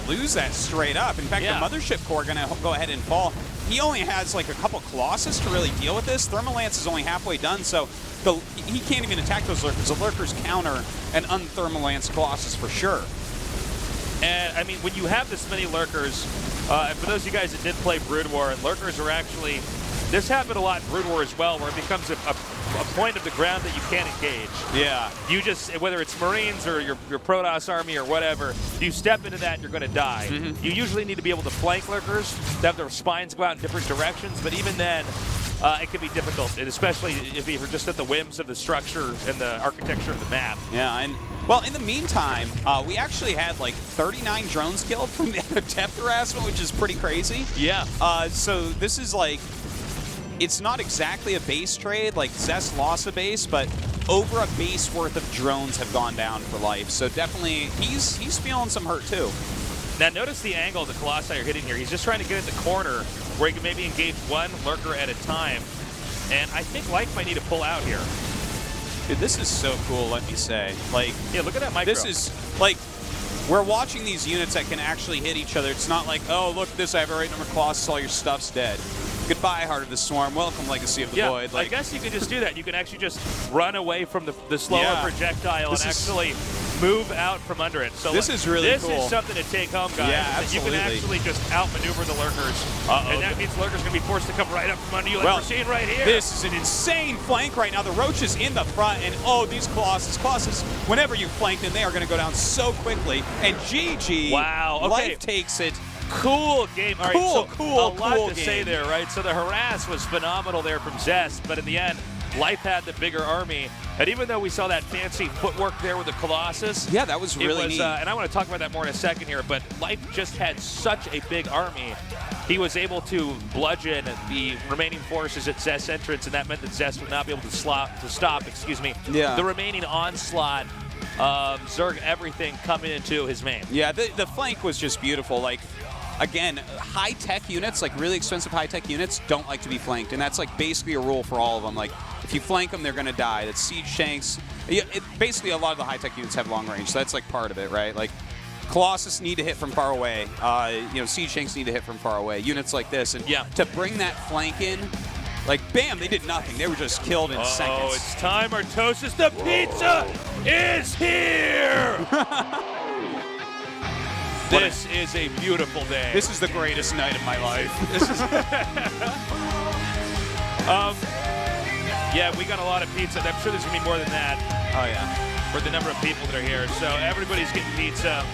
lose that straight up. In fact, the Mothership Core going to go ahead and fall. He only has like a couple Colossus to really deal with this. Thermalance is only halfway done, so he can't even attack those Lurkers. The Lurkers counter an unthermalance Colossus for sure. And, I mean, when you have this many Lurkers, and for those of you guys that did play Brood War, Lurkers are actually, this happened a lot in Brood War as well, where it becomes a point of the ground that you can't engage. Yeah. You just, whether it's Marines or your Protoss army or whatever, you step into that and you're going to die. You usually need to be able to flank Lurkers, to have their spines go out in different directions, but even then, it can be difficult, and especially if you're just at the whims of the structure and the architecture of the map. Yeah, and well, in the meantime, we actually had like 39 drones killed from the depth harassment, which is pretty crazy. Yeah. So this is like, it's not exactly a base trade, like Zest lost a base, but over a base worth of drones have gone down for life. So definitely, he's feeling some hurt too. Now notice the angle the Colossi are hitting here. He's just trying to get in the corner where he can maybe engage one Lurker at a time. And I think Life might need to pull out here. Dude, this is so cool, let me say. Like, yeah, look at that micro. This is, like, we're watching these units that can actually hit each other. It's not like, oh, look at this, I have a right number of Colossus, all your stuff's dead. Goodbye, Heart of the Swarm. Welcome, Legacy of the Void. Like, I guess you can just do that. You can actually just run away from the slower projectile and actually move out from under it. So this is really cool. This is something to take home, guys. Yeah, absolutely. You can actually just outmaneuver the Lurkers. And that means Lurkers going to be forced to come right up from under you like we're seeing right here. This is an insane flank right now. The Roach is in the front, and oh, these Colossus, whenever you flank them, they are going to go down so quickly. And GG. Wow. Okay. Life takes it. Cool game. All right, cool a lot to say there, right? So the harass was phenomenal there from Zest, but in the end, Life had the bigger army. And even though we saw that fancy footwork there with the Colossus, yeah, that was really neat. And I want to talk about that more in a second here, but Life just had such a big army. He was able to bludgeon the remaining forces at Zest's entrance, and that meant that Zest would not be able to stop the remaining onslaught of Zerg everything coming into his main. Yeah, the flank was just beautiful. Like, again, high-tech units, like really expensive high-tech units, don't like to be flanked, and that's like basically a rule for all of them. Like, if you flank them, they're going to die. That's siege tanks. Basically, a lot of the high-tech units have long range, so that's like part of it, right? Like, Colossus need to hit from far away. Siege tanks need to hit from far away. Units like this, and to bring that flank in, like, bam, they did nothing. They were just killed in seconds. Oh, it's time, Artosis. The pizza is here! This is a beautiful day. This is the greatest night of my life. This is yeah, we got a lot of pizza. I'm sure there's going to be more than that. Oh, yeah. For the number of people that are here. So everybody's getting pizza.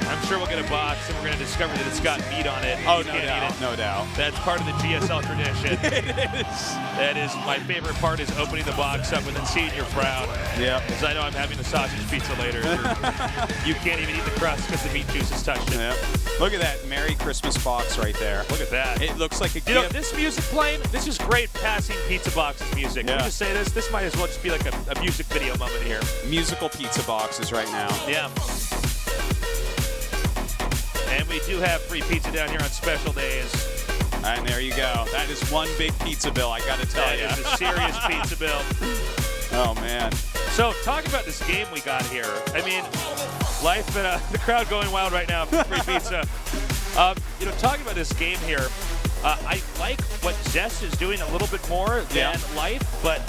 I'm sure we'll get a box, and we're going to discover that it's got meat on it. Oh, no doubt. No doubt. That's part of the GSL tradition. It is. That is my favorite part, is opening the box up and then seeing your frown. Yeah. Because I know I'm having the sausage pizza later. You can't even eat the crust because the meat juice has touched it. Yeah. Look at that Merry Christmas box right there. Look at that. It looks like a gift. You know, this music playing, this is great passing pizza boxes music. Yeah. Can we just say this? This might as well just be like a music video moment here. Musical pizza boxes right now. Yeah. And we do have free pizza down here on special days. And there you go. That is one big pizza bill, I got to tell you. That is a serious pizza bill. Oh, man. So, talking about this game we got here, I mean, Life and the crowd going wild right now for free pizza. Talking about this game here, I like what Zest is doing a little bit more than Life, but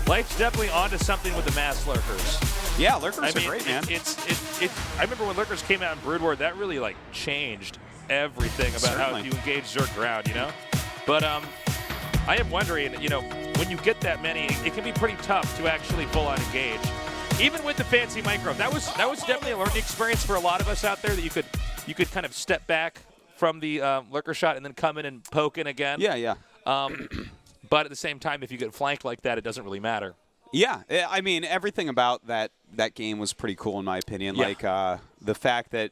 Life's definitely onto something with the mass Lurkers. Yeah, Lurkers are great, man. I remember when Lurkers came out in Brood War, that really like changed everything about how you engage Zerg ground, you know? But I am wondering, when you get that many, it can be pretty tough to actually full on engage. Even with the fancy micro, that was definitely a learning experience for a lot of us out there, that you could kind of step back from the Lurker shot and then come in and poke in again. Yeah. But at the same time, if you get flanked like that, it doesn't really matter. Yeah, I mean, everything about that game was pretty cool in my opinion. Yeah. Like the fact that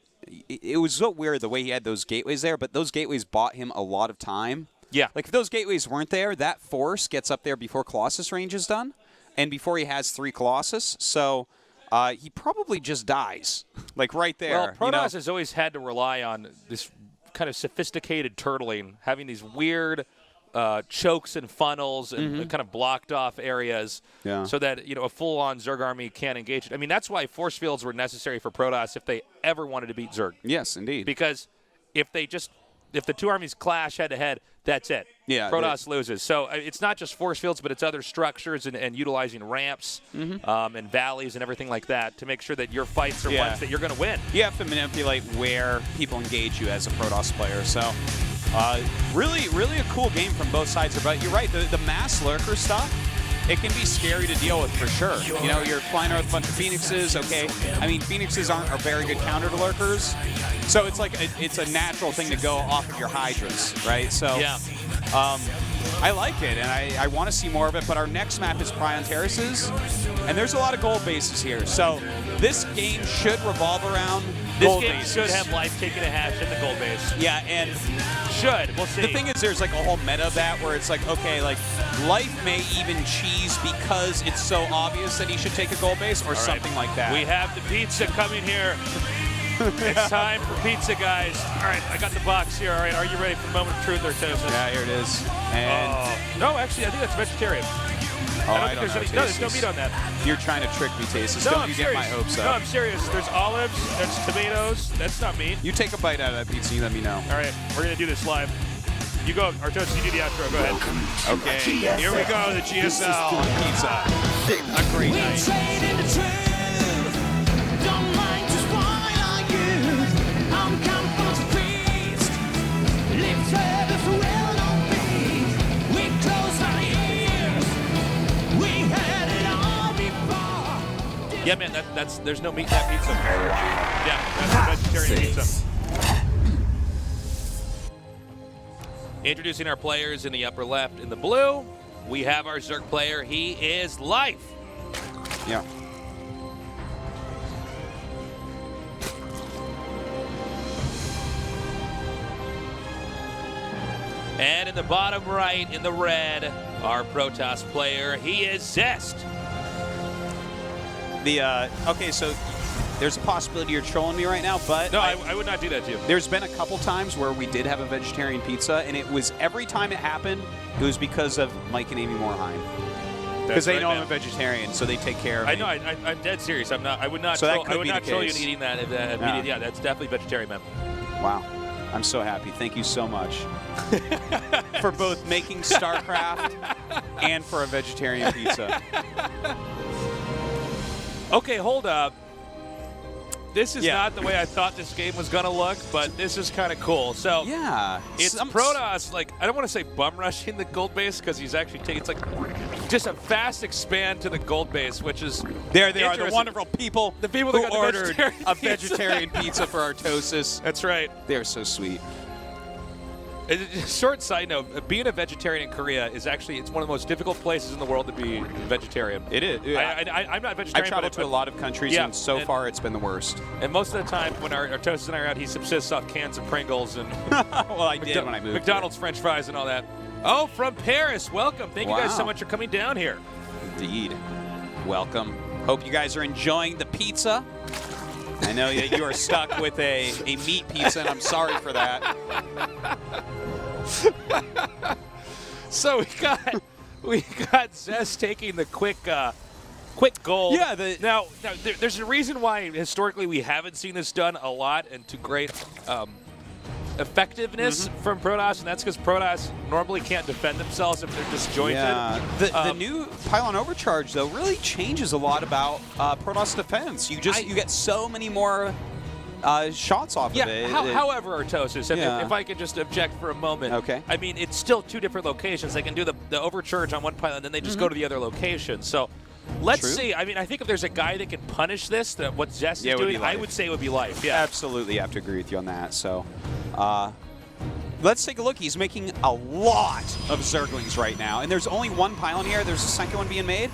it was so weird the way he had those gateways there, but those gateways bought him a lot of time. Yeah. Like if those gateways weren't there, that force gets up there before Colossus range is done, and before he has 3 Colossus. So he probably just dies, like right there. Well, Protoss has always had to rely on this kind of sophisticated turtling, having these weird chokes and funnels and kind of blocked off areas so that, you know, a full-on Zerg army can't engage it. I mean, that's why force fields were necessary for Protoss if they ever wanted to beat Zerg. Yes, indeed. Because if the two armies clash head-to-head, that's it. Yeah, Protoss loses. So it's not just force fields, but it's other structures and utilizing ramps and valleys and everything like that to make sure that your fights are ones that you're going to win. You have to manipulate where people engage you as a Protoss player. So really a cool game from both sides. But you're right, the mass lurker stuff, it can be scary to deal with for sure. You know, you're flying around with a bunch of Phoenixes, okay. I mean, Phoenixes aren't a very good counter to lurkers. So it's like it's a natural thing to go off of your Hydras, right? So I like it, and I want to see more of it. But our next map is Prion Terraces, and there's a lot of gold bases here. So this game should revolve around gold bases. This game should have life taking a hash in the gold base. Yeah, and should. We'll see. the thing is, there's like a whole meta of that where it's like, okay, like life may even cheese because it's so obvious that he should take a gold base or something like that. We have the pizza coming here. It's time for pizza, guys. All right, I got the box here. All right, are you ready for the moment of truth or toast? Yeah, here it is. And no, actually, I think that's vegetarian. I don't think know, there's no meat on that. You're trying to trick me, Tasis. No, Don't I'm you serious. get my hopes up. No, I'm serious. There's olives, there's tomatoes. That's not meat. You take a bite out of that pizza, you let me know. All right, we're going to do this live. You go, Artosis, you do the outro. Go ahead. Okay, here we go, the GSL on pizza. A great night. Yeah, man, there's no meat in that pizza. Yeah, that's a vegetarian pizza. Introducing our players in the upper left. In the blue, we have our Zerg player. He is Life. Yeah. And in the bottom right, in the red, our Protoss player. He is Zest. Okay, so there's a possibility you're trolling me right now, but no, I would not do that to you. There's been a couple times where we did have a vegetarian pizza, and it was every time it happened, it was because of Mike and Amy Morheim. Because they know I'm a vegetarian, so they take care of me. I know. I'm dead serious. I'm not. I would not. So troll, that could I would be not the troll you case. in eating that. Yeah, that's definitely vegetarian, man. Wow. I'm so happy. Thank you so much for both making StarCraft and for a vegetarian pizza. Okay, hold up. This is not the way I thought this game was going to look, but this is kind of cool. So yeah, it's Protoss, like, I don't want to say bum rushing the gold base because he's actually taking, it's like just a fast expand to the gold base, which is There they are, the wonderful people, the people who that got ordered the a vegetarian pizza for Artosis. That's right. They're so sweet. Short side note, being a vegetarian in Korea is actually, it's one of the most difficult places in the world to be vegetarian. It is. I'm not vegetarian. I've traveled to a lot of countries, and so far it's been the worst. And most of the time when Artosis and I are out, he subsists off cans of Pringles and well, I did when I moved McDonald's here. French fries and all that. Oh, from Paris. Welcome. Thank you guys so much for coming down here. Indeed. Welcome. Hope you guys are enjoying the pizza. I know that you are stuck with a meat pizza, and I'm sorry for that. So we got Zest taking the quick gold. Yeah. Now there's a reason why historically we haven't seen this done a lot and to great effectiveness from Protoss, and that's because Protoss normally can't defend themselves if they're disjointed. Yeah. The new pylon overcharge though really changes a lot about Protoss defense. You get so many more shots off of it. However, Artosis, if I could just object for a moment. Okay. I mean, it's still two different locations. They can do the overcharge on one pylon, then they just go to the other location. So let's see. I mean, I think if there's a guy that can punish this, what Zest is doing, I would say it would be Life. Yeah. Absolutely. I have to agree with you on that. So let's take a look. He's making a lot of Zerglings right now. And there's only one pylon here. There's a second one being made.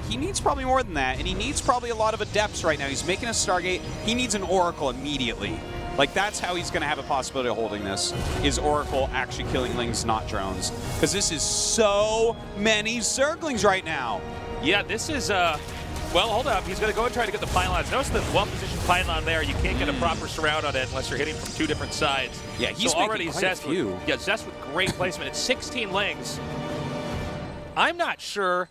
He needs probably more than that, and he needs probably a lot of Adepts right now. He's making a Stargate. He needs an Oracle immediately. Like, that's how he's going to have a possibility of holding this, is Oracle actually killing Lings, not drones. Because this is so many Zerglings right now. Yeah, this is Well, hold up. He's going to go and try to get the pylons. Notice the well-positioned pylon there. You can't get a proper surround on it unless you're hitting from 2 different sides. Yeah, he's so already quite Zest a few. Zest with great placement. It's 16 lings. I'm not sure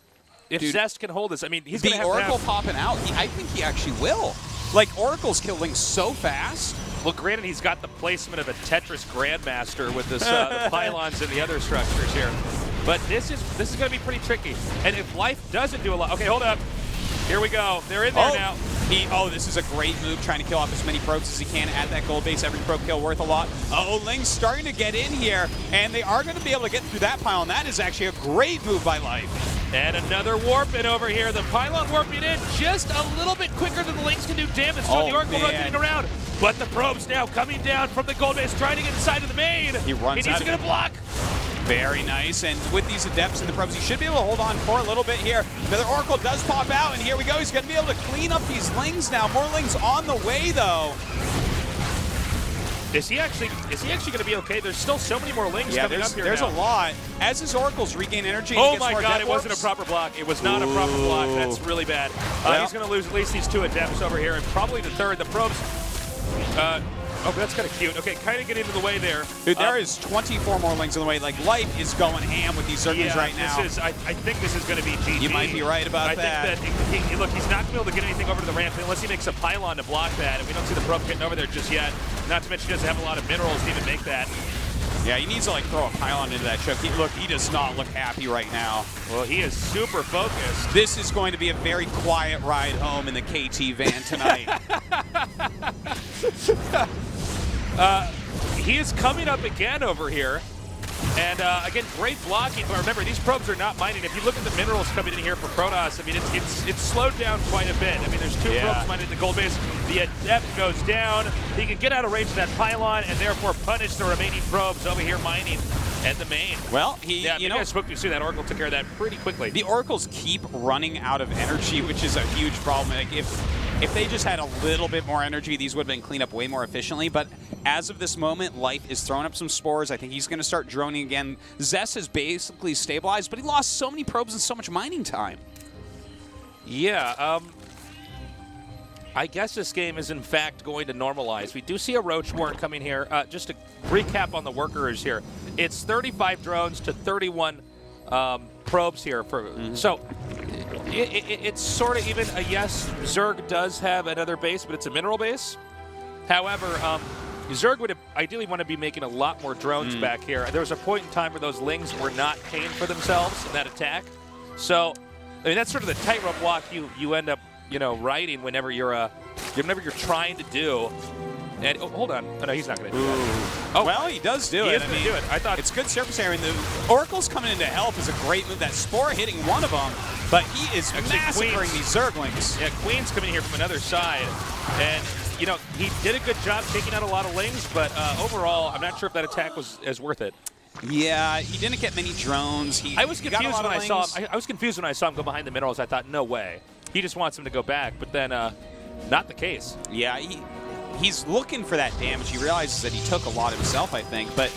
if Zest can hold this. I mean, he's going to have Oracle popping out. I think he actually will. Like, Oracle's killing so fast. Well, granted, he's got the placement of a Tetris Grandmaster with this, the pylons and the other structures here. But this is going to be pretty tricky. And if Life doesn't do a lot, okay, hold up. Here we go. They're in there now. This is a great move, trying to kill off as many probes as he can at that gold base. Every probe kill worth a lot. Ling's starting to get in here, and they are going to be able to get through that pylon. That is actually a great move by Life. And another warp in over here. The pylon warping in just a little bit quicker than the Lings can do damage. So the Oracle rotating around. But the probes now coming down from the gold base, trying to get inside of the main. He runs out. He's going to block. Very nice, and with these adepts and the probes, he should be able to hold on for a little bit here. Another Oracle does pop out, and here we go. He's going to be able to clean up these Lings now. More Lings on the way, though. Is he actually going to be okay? There's still so many more Lings coming up here. There's a lot. As his Oracles regain energy, oh my God! It wasn't a proper block. It was not a proper block. That's really bad. He's going to lose at least these 2 adepts over here, and probably the third. The probes. Oh, that's kind of cute. Okay, kind of get into the way there. Dude, there is 24 more Lings in the way. Like, Life is going ham with these Zerglings right now. I think this is going to be GG. You might be right about that. I think that, look, he's not going to be able to get anything over to the ramp unless he makes a pylon to block that, and we don't see the probe getting over there just yet. Not to mention he doesn't have a lot of minerals to even make that. Yeah, he needs to, like, throw a pylon into that choke. He does not look happy right now. Well, he is super focused. This is going to be a very quiet ride home in the KT van tonight. He is coming up again over here. And again, great blocking. But remember, these probes are not mining. If you look at the minerals coming in here for Protoss, I mean, it's slowed down quite a bit. I mean, there's 2 probes mining at the gold base. The adept goes down. He can get out of range of that pylon and therefore punish the remaining probes over here mining at the main. Well, I spoke to you soon. That Oracle took care of that pretty quickly. The Oracles keep running out of energy, which is a huge problem. Like, if they just had a little bit more energy, these would have been cleaned up way more efficiently. But as of this moment, Life is throwing up some spores. I think he's going to start droning again. Zest has basically stabilized, but he lost so many probes and so much mining time. Yeah, I guess this game is in fact going to normalize. We do see a Roach Warren coming here. Just to recap on the workers here, it's 35 drones to 31 probes here. So it's sort of even a yes. Zerg does have another base, but it's a mineral base. However, Zerg would ideally want to be making a lot more drones back here. There was a point in time where those Lings were not paying for themselves in that attack. So, I mean, that's sort of the tightrope walk you end up, riding whenever you're trying to do. And hold on, no, he's not going to do that. Oh, well, he does do it. I mean, do it. I thought it's good surface area. And the Oracle's coming in to help is a great move. That Spore hitting one of them, but he is massacring these Zerglings. Yeah, Queen's coming in here from another side, and he did a good job taking out a lot of Lings, but overall, I'm not sure if that attack was as worth it. Yeah, he didn't get many drones. I was confused when I saw him. I was confused when I saw him go behind the minerals. I thought, no way. He just wants him to go back, but then not the case. Yeah, he's looking for that damage. He realizes that he took a lot himself, I think, but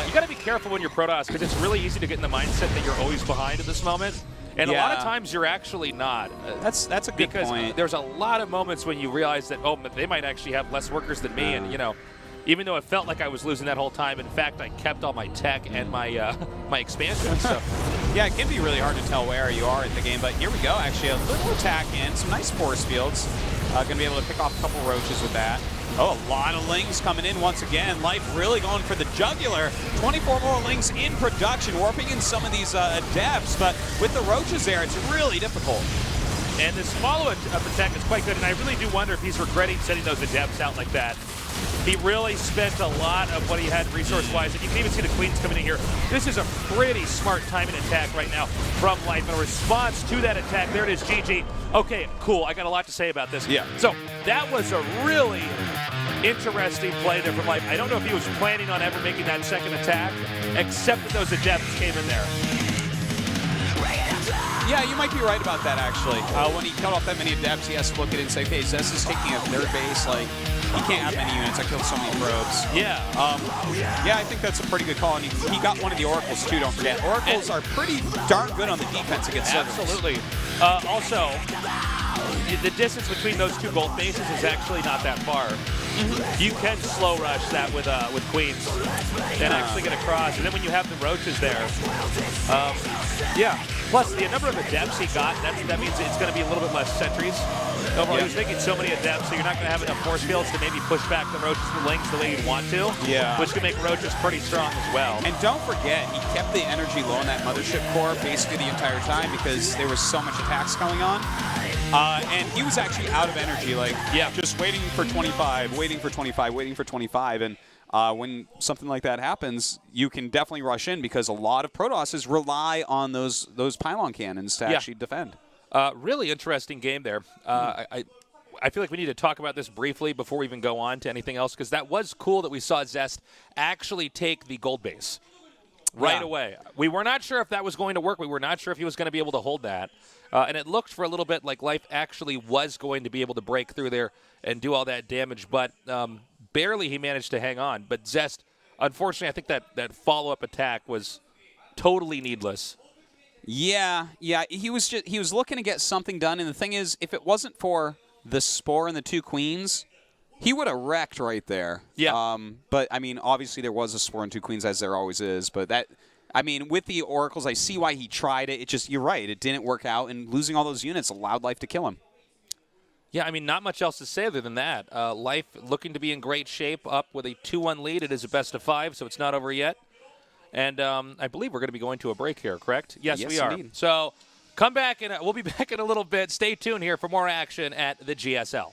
you got to be careful when you're Protoss because it's really easy to get in the mindset that you're always behind at this moment. And a lot of times you're actually not. That's a good point. Because there's a lot of moments when you realize that, they might actually have less workers than me. And, even though it felt like I was losing that whole time, in fact, I kept all my tech and my my expansion. So, yeah, it can be really hard to tell where you are in the game. But here we go, actually. A little attack in. Some nice force fields. Going to be able to pick off a couple roaches with that. Oh, a lot of Lings coming in once again. Life really going for the jugular. 24 more Lings in production, warping in some of these adepts. But with the roaches there, it's really difficult. And this follow-up attack is quite good. And I really do wonder if he's regretting sending those adepts out like that. He really spent a lot of what he had resource-wise. And you can even see the Queens coming in here. This is a pretty smart timing attack right now from Life. In response to that attack, there it is, GG. Okay, cool. I got a lot to say about this. Yeah. So that was a really interesting play there from Life. I don't know if he was planning on ever making that second attack, except that those adepts came in there. Yeah, you might be right about that, actually. When he cut off that many adepts, he has to look at it and say, okay, Zest is taking a third base. Like, he can't have many units. I killed so many probes. Yeah. Yeah, I think that's a pretty good call. And he got one of the Oracles, too, don't forget. Oracles are pretty darn good on the defense against Zerglings. Absolutely. Also, the distance between those two gold bases is actually not that far. You can slow rush that with queens and actually get across. And then when you have the roaches there, yeah. Plus, the number of adepts he got, that means it's going to be a little bit less sentries. Overall, he was making so many adepts, so you're not going to have enough force fields to maybe push back the roaches with lings the way you'd want to. Yeah. Which can make roaches pretty strong as well. And don't forget, he kept the energy low in that mothership core basically the entire time because there was so much attacks going on. And he was actually out of energy, like just waiting for 25, waiting for 25, waiting for 25. And when something like that happens, you can definitely rush in because a lot of Protosses rely on those pylon cannons to actually defend. Really interesting game there. I feel like we need to talk about this briefly before we even go on to anything else because that was cool that we saw Zest actually take the gold base right away. We were not sure if that was going to work. We were not sure if he was going to be able to hold that. And it looked for a little bit like Life actually was going to be able to break through there and do all that damage, but barely he managed to hang on. But Zest, unfortunately, I think that follow-up attack was totally needless. Yeah, he was looking to get something done, and the thing is, if it wasn't for the Spore and the two Queens, he would have wrecked right there. Yeah. But, I mean, obviously there was a Spore and two Queens, as there always is, but that... I mean, with the Oracles, I see why he tried it. It just, you're right, it didn't work out, and losing all those units allowed Life to kill him. Yeah, I mean, not much else to say other than that. Life looking to be in great shape, up with a 2-1 lead. It is a best of 5, so it's not over yet. And I believe we're going to be going to a break here, correct? Yes, we are. Indeed. So come back, and we'll be back in a little bit. Stay tuned here for more action at the GSL.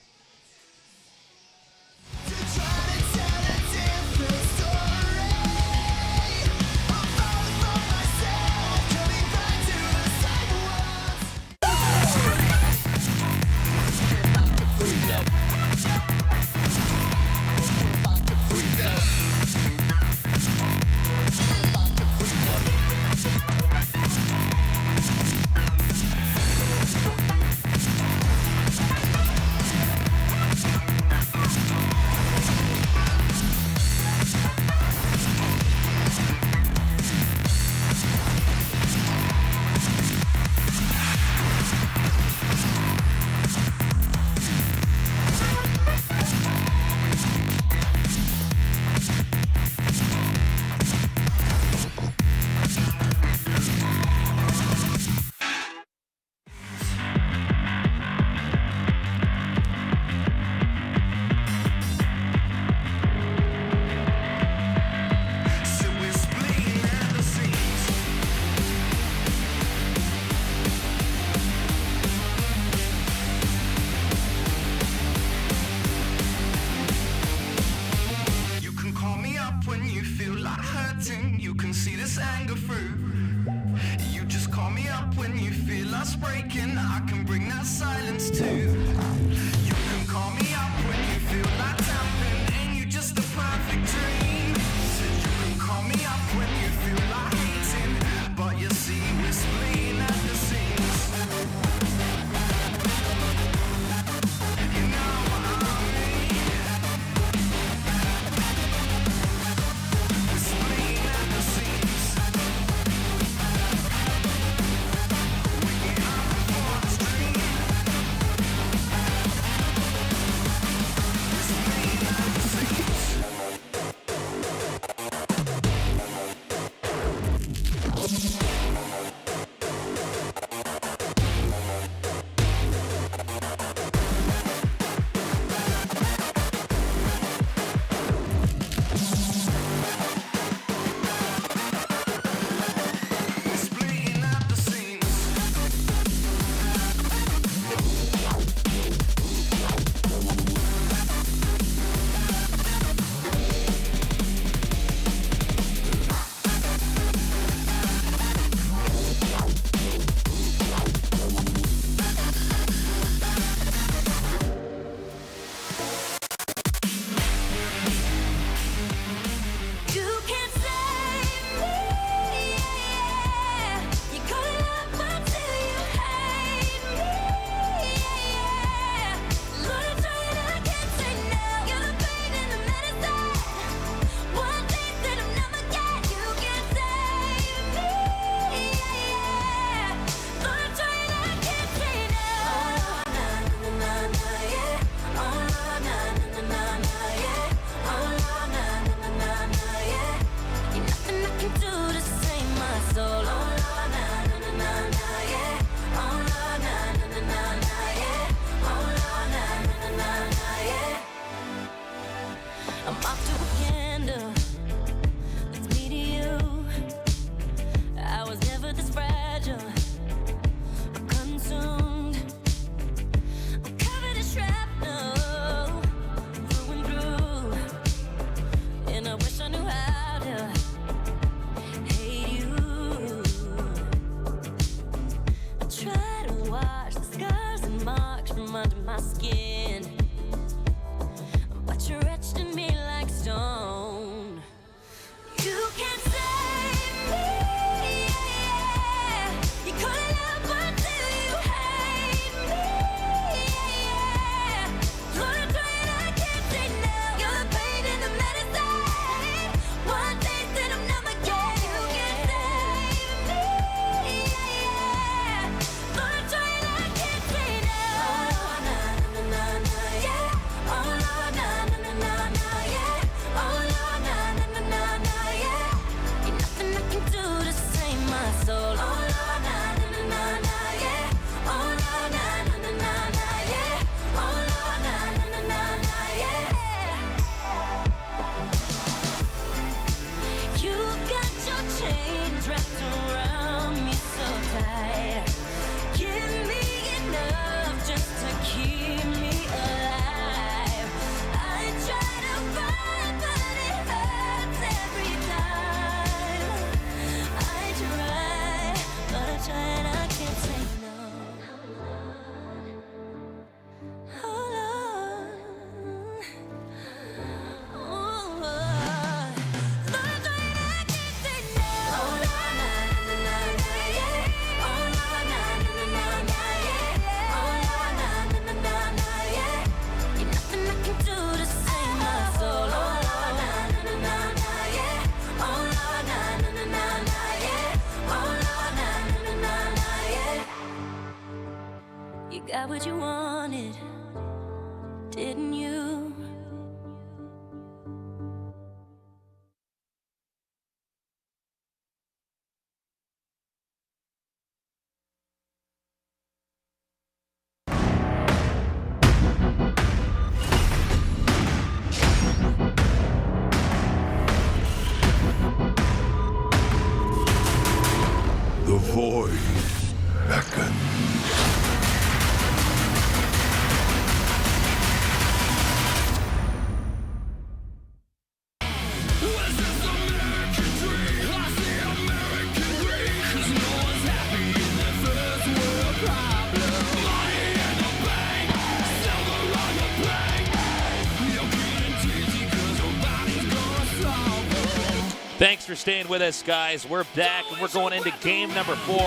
Thanks for staying with us, guys. We're back, and we're going into game number 4,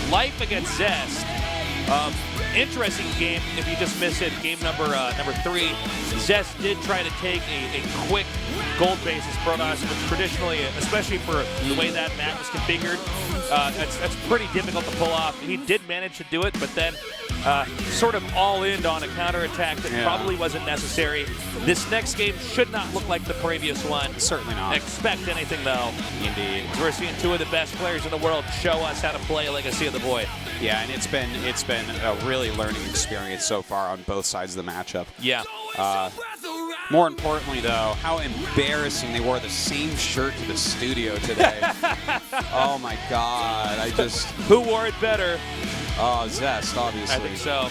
Life against Zest. Interesting game. If you just missed it, game number 3. Zest did try to take a quick gold basis Protoss, which traditionally, especially for the way that map is configured, that's pretty difficult to pull off. He did manage to do it, but then sort of all-in on a counterattack that probably wasn't necessary. This next game should not look like the previous one. Certainly not. Expect anything, though. Indeed. We're seeing 2 of the best players in the world show us how to play Legacy of the Void. Yeah, and it's been a really learning experience so far on both sides of the matchup. Yeah. More importantly, though, how embarrassing they wore the same shirt to the studio today. Oh my God! Who wore it better? Oh, Zest, obviously. I think so.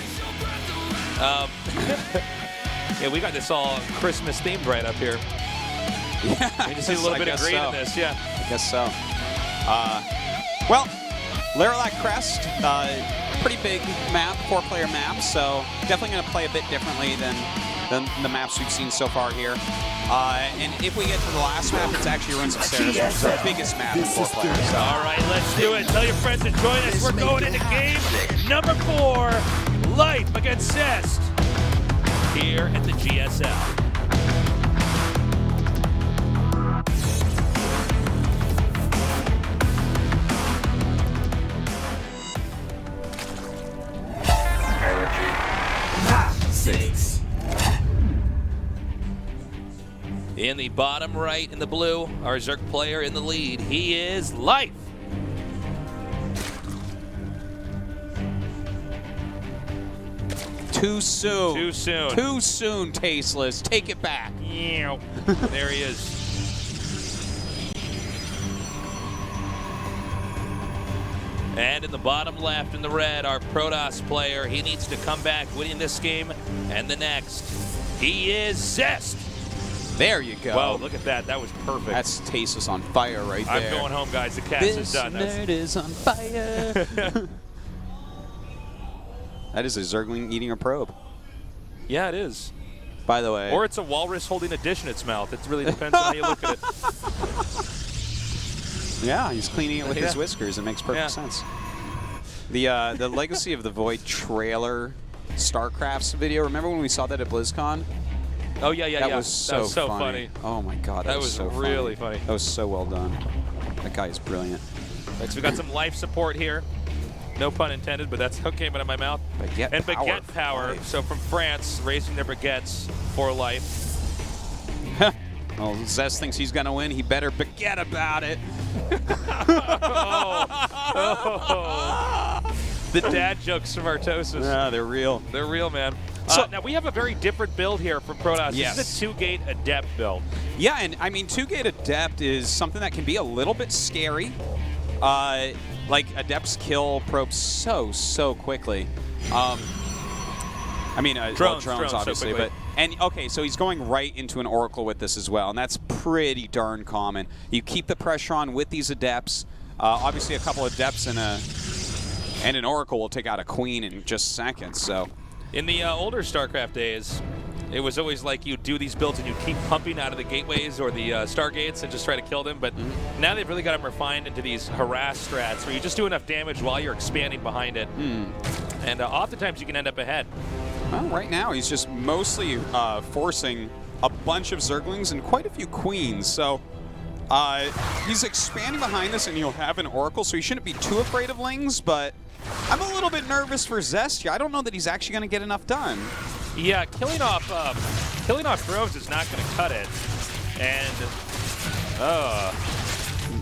Yeah, we got this all Christmas themed right up here. Yeah, we just need a little bit of green in this. Yeah, I guess so. Well, Laralac Crest, pretty big map, 4-player map, so definitely going to play a bit differently than the maps we've seen so far here. And if we get to the last map, it's actually Ruins of Ceres, which is our biggest map in 4 players. So. All right, let's do it. Tell your friends to join us. We're going into game number 4, Life against Zest, here at the GSL. In the bottom right in the blue, our Zerg player in the lead. He is Life. Too soon. Too soon. Too soon, Tasteless. Take it back. Yeah. There he is. And in the bottom left in the red, our Protoss player. He needs to come back winning this game and the next. He is Zest. There you go. Wow, look at that. That was perfect. That's Tasteless on fire right there. I'm going home, guys. The cast is done. This nerd is on fire. That is a Zergling eating a probe. Yeah, it is. By the way. Or it's a walrus holding a dish in its mouth. It really depends on how you look at it. Yeah, he's cleaning it with his whiskers. It makes perfect sense. The Legacy of the Void trailer StarCrafts video. Remember when we saw that at BlizzCon? Oh, yeah. That was so funny. Oh, my God. That was so really funny. That was so well done. That guy is brilliant. Right, so we got some life support here. No pun intended, but that's what came out of my mouth. Baguette and baguette power. So from France, raising their baguettes for life. Well, Zest thinks he's going to win. He better baguette about it. The dad jokes from Artosis. Yeah, they're real. They're real, man. So now we have a very different build here from Protoss. Yes. This is a 2-gate Adept build. Yeah, and I mean, 2-gate Adept is something that can be a little bit scary. Like, Adepts kill probes so quickly. I mean, drones obviously, so but okay, so he's going right into an Oracle with this as well, and that's pretty darn common. You keep the pressure on with these Adepts. Obviously, a couple Adepts and an Oracle will take out a Queen in just seconds. So, in the older StarCraft days, it was always like you do these builds and you keep pumping out of the gateways or the Stargates and just try to kill them. But now they've really got them refined into these harass strats where you just do enough damage while you're expanding behind it. And oftentimes you can end up ahead. Well, right now he's just mostly forcing a bunch of Zerglings and quite a few Queens. So he's expanding behind this, and he'll have an Oracle, so he shouldn't be too afraid of Lings. But I'm a little bit nervous for Zest here. I don't know that he's actually going to get enough done. Yeah, killing off drones is not going to cut it. And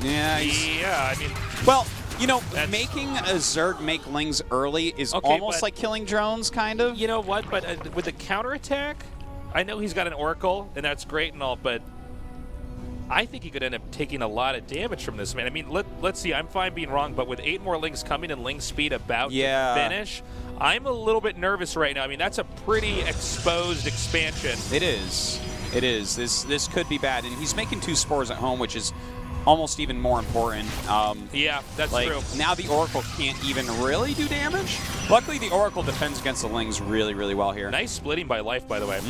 yeah, I mean, well, you know, making a Zerg make Lings early is almost like killing drones, kind of. You know what? But with the counterattack, I know he's got an Oracle, and that's great and all, but I think he could end up taking a lot of damage from this, man. I mean, let's see. I'm fine being wrong, but with 8 more Lings coming and Ling speed about to finish, I'm a little bit nervous right now. I mean, that's a pretty exposed expansion. It is. It is. This could be bad, and he's making 2 spores at home, which is almost even more important. Yeah, that's true. Now the Oracle can't even really do damage. Luckily, the Oracle defends against the Lings really, really well here. Nice splitting by life, by the way.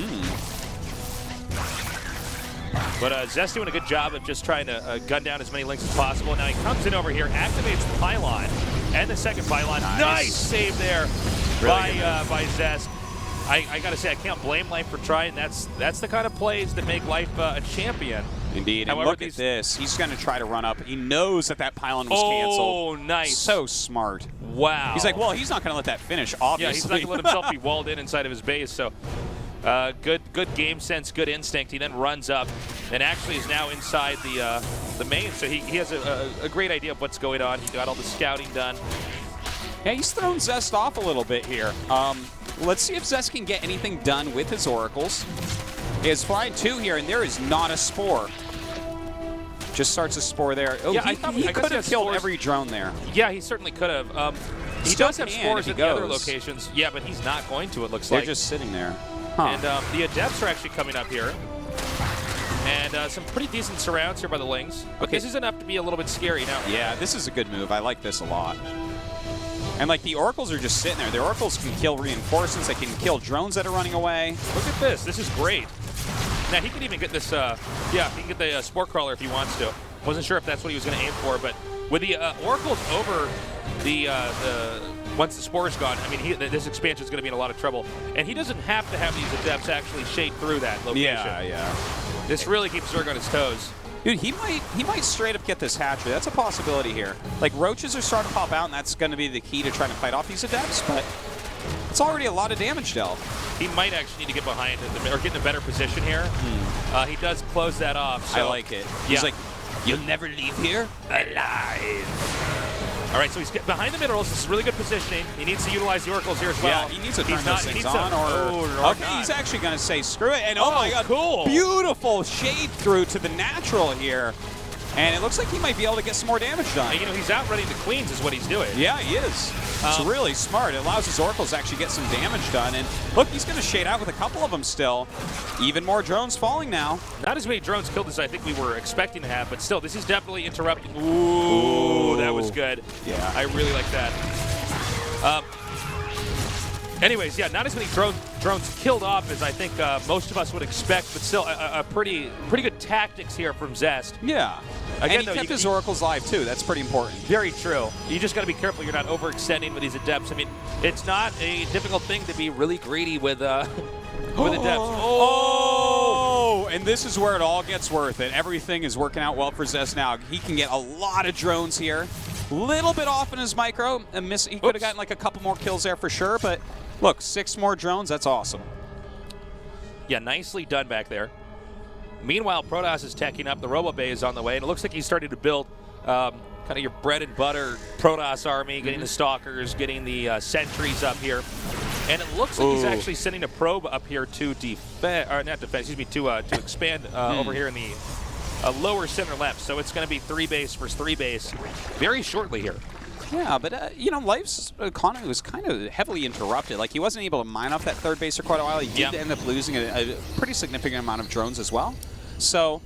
But Zest doing a good job of just trying to gun down as many links as possible. Now he comes in over here, activates the pylon and the second pylon. Nice save there by Zest. I got to say, I can't blame Life for trying. That's the kind of plays that make Life a champion. Indeed. However, and look at this. He's going to try to run up. He knows that pylon was canceled. Oh, nice. So smart. Wow. He's like, well, he's not going to let that finish, obviously. Yeah, he's not going to let himself be walled in inside of his base. So good game sense, good instinct. He then runs up and actually is now inside the main. So he has a great idea of what's going on. He got all the scouting done. Yeah, he's thrown Zest off a little bit here. Let's see if Zest can get anything done with his oracles. He has flying 2 here, and there is not a spore. Just starts a spore there. Oh, yeah, he could have killed every drone there. Yeah, he certainly could have. He does have spores at the other locations. Yeah, but he's not going to, it looks like. They're just sitting there. Huh. And the Adepts are actually coming up here. And some pretty decent surrounds here by the Lings. But this is enough to be a little bit scary now. Yeah, this is a good move. I like this a lot. And, like, the Oracles are just sitting there. The Oracles can kill reinforcements. They can kill drones that are running away. Look at this. This is great. Now, he can even get this, yeah, he can get the Spore Crawler if he wants to. Wasn't sure if that's what he was going to aim for, but with the Oracles over the once the Spore is gone, I mean, this expansion is going to be in a lot of trouble. And he doesn't have to have these Adepts actually shade through that location. Yeah. This really keeps Zerg on his toes. Dude, he might straight up get this hatchery. That's a possibility here. Like, roaches are starting to pop out, and that's going to be the key to trying to fight off these Adepts, but it's already a lot of damage dealt. He might actually need to get behind it or get in a better position here. He does close that off. So I like it. He's like, you'll never leave here alive. All right, so he's behind the minerals. This is really good positioning. He needs to utilize the Oracles here as well. Yeah, he needs to turn those things on. Okay, he's actually going to say screw it. And oh my God, cool. Beautiful shade through to the natural here. And it looks like he might be able to get some more damage done. And, you know, he's outrunning the Queens is what he's doing. Yeah, he is. It's really smart. It allows his Oracles to actually get some damage done. And look, he's going to shade out with a couple of them still. Even more drones falling now. Not as many drones killed as I think we were expecting to have, but still, this is definitely interrupting. Ooh, that was good. Yeah. I really like that. Anyways, yeah, not as many drones killed off as I think most of us would expect, but still a pretty good tactics here from Zest. Yeah. Again, and he kept his Oracles live, too. That's pretty important. Very true. You just got to be careful you're not overextending with these Adepts. I mean, it's not a difficult thing to be really greedy with Adepts. Oh! And this is where it all gets worth it. Everything is working out well for Zest now. He can get a lot of drones here. Little bit off in his micro. He could have gotten like a couple more kills there for sure, but look, 6 more drones. That's awesome. Yeah, nicely done back there. Meanwhile, Protoss is teching up. The Robo Bay is on the way, and it looks like he's starting to build kind of your bread and butter Protoss army, getting the Stalkers, getting the Sentries up here. And it looks like he's actually sending a probe up here to defend, or not defend, excuse me, to expand over here in the lower center left. So it's going to be 3 base versus 3 base very shortly here. Yeah, but, you know, Life's economy was kind of heavily interrupted. Like, he wasn't able to mine off that 3rd base for quite a while. He did end up losing a pretty significant amount of drones as well. So,